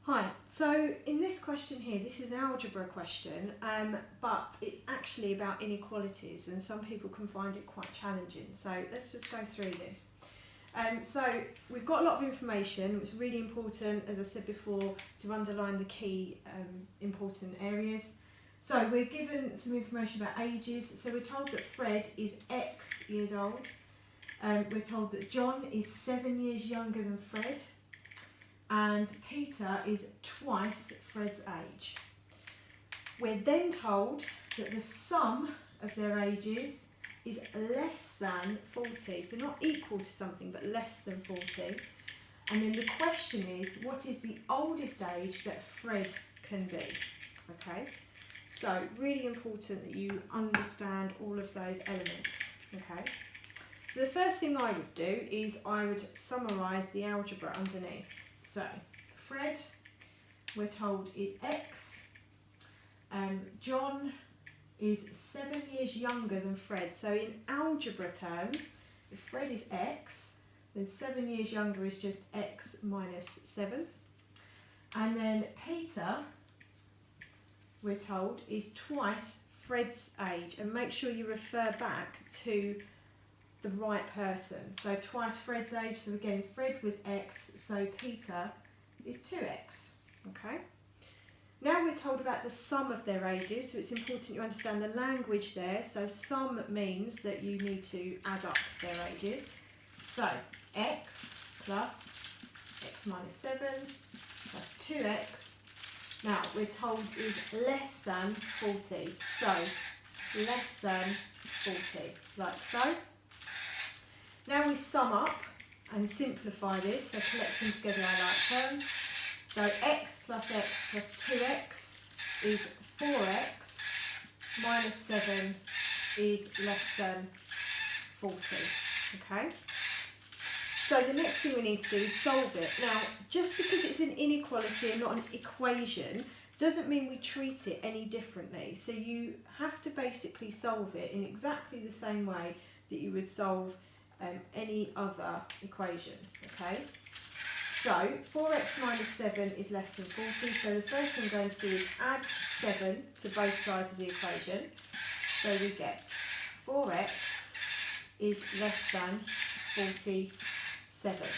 Hi, so in this question here, this is an algebra question, but it's actually about inequalities and some people can find it quite challenging. So let's just go through this. So we've got a lot of information. It's really important, as I've said before, to underline the key important areas. So we're given some information about ages. So we're told that Fred is X years old. We're told that John is 7 years younger than Fred. And Peter is twice Fred's age. We're then told that the sum of their ages is less than 40, so not equal to something but less than 40. And then the question is, what is the oldest age that Fred can be? Okay, so really important that you understand all of those elements. Okay, so the first thing I would do is I would summarise the algebra underneath. So, Fred, we're told, is X. John is 7 years younger than Fred. So in algebra terms, if Fred is X, then 7 years younger is just X minus 7. And then Peter, we're told, is twice Fred's age. And make sure you refer back to the right person. So twice Fred's age, so again Fred was X, so Peter is 2X. Okay. Now we're told about the sum of their ages, so it's important you understand the language there. So sum means that you need to add up their ages. So X plus X minus 7 plus 2X. Now we're told is less than 40. So less than 40, like so. Now we sum up and simplify this, so collecting together our like terms. So x plus 2x is 4x minus 7 is less than 40. Okay? So the next thing we need to do is solve it. Now, just because it's an inequality and not an equation doesn't mean we treat it any differently. So you have to basically solve it in exactly the same way that you would solve any other equation, okay? So 4x minus 7 is less than 40, so the first thing I'm going to do is add 7 to both sides of the equation. So we get 4x is less than 47,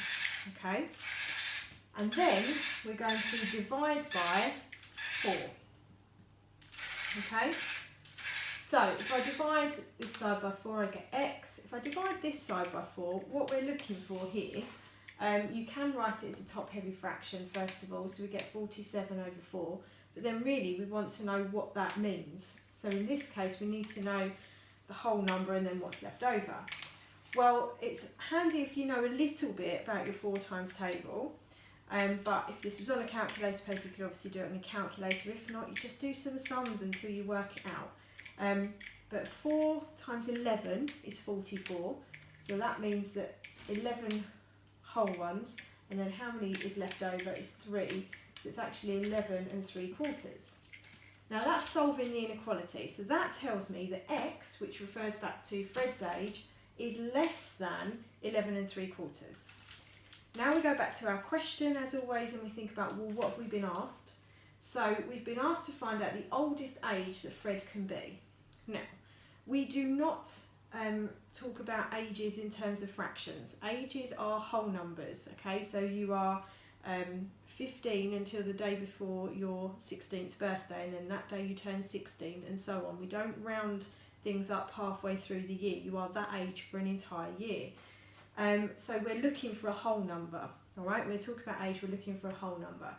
okay? And then we're going to divide by 4, okay? So if I divide this side by 4, I get x. If I divide this side by 4, what we're looking for here, you can write it as a top-heavy fraction first of all, so we get 47 over 4. But then really we want to know what that means. So in this case we need to know the whole number and then what's left over. Well, it's handy if you know a little bit about your 4 times table. But if this was on a calculator paper, you could obviously do it on a calculator. If not, you just do some sums until you work it out. But 4 times 11 is 44, so that means that 11 whole ones, and then how many is left over is 3, so it's actually 11 3/4. Now that's solving the inequality, so that tells me that x, which refers back to Fred's age, is less than 11 3/4. Now we go back to our question as always and we think about, well, what have we been asked? So we've been asked to find out the oldest age that Fred can be. Now, we do not talk about ages in terms of fractions. Ages are whole numbers, okay? So you are 15 until the day before your 16th birthday, and then that day you turn 16 and so on. We don't round things up halfway through the year. You are that age for an entire year. So we're looking for a whole number, all right? When we talk about age, we're looking for a whole number.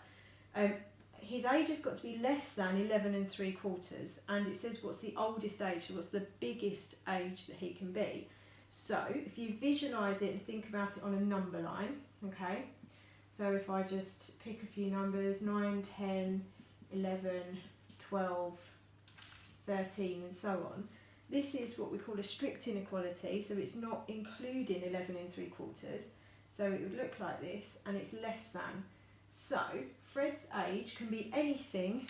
His age has got to be less than 11 3/4, and it says what's the oldest age, so what's the biggest age that he can be. So if you visualise it and think about it on a number line, okay, so if I just pick a few numbers, 9, 10, 11, 12, 13 and so on, this is what we call a strict inequality, so it's not including 11 3/4, so it would look like this, and it's less than. So Fred's age can be anything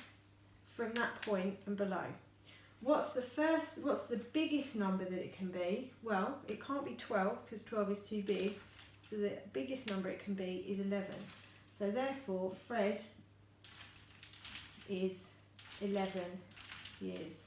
from that point and below. What's the biggest number that it can be? Well, it can't be 12 because 12 is too big, so the biggest number it can be is 11. So therefore Fred is 11 years.